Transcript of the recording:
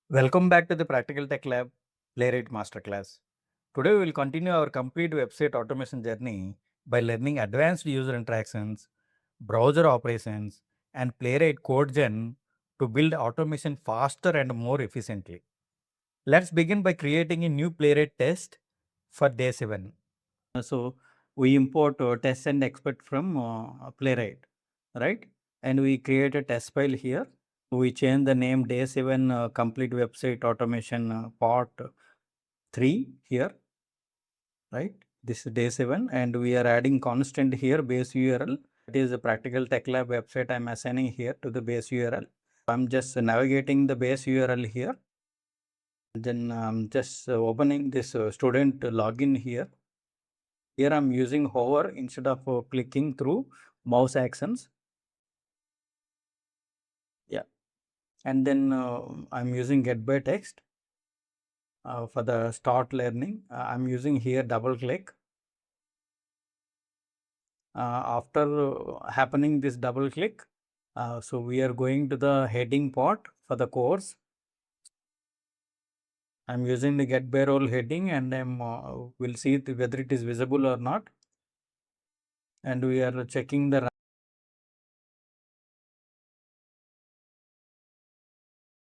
Welcome back to the Practical Tech Lab Playwright Masterclass. Today we will continue our complete website automation journey by learning advanced user interactions, browser operations, and Playwright Codegen to build automation faster and more efficiently. Let's begin by creating a new Playwright test for day 7. So we import test and expect from Playwright, right? And we create a test file here. We change the name day 7 complete website automation part 3 here, right? This is day 7 and we are adding constant here base URL. It is a practical tech lab website I'm assigning here to the base URL. I'm just navigating the base URL here. Then I'm just opening this student login here. Here I'm using hover instead of clicking through mouse actions. Yeah. And then I'm using get by text for the start learning. I'm using here double click. After happening this double click, so we are going to the heading part for the course. I'm using the get by role heading and we'll see whether it is visible or not. And we are checking the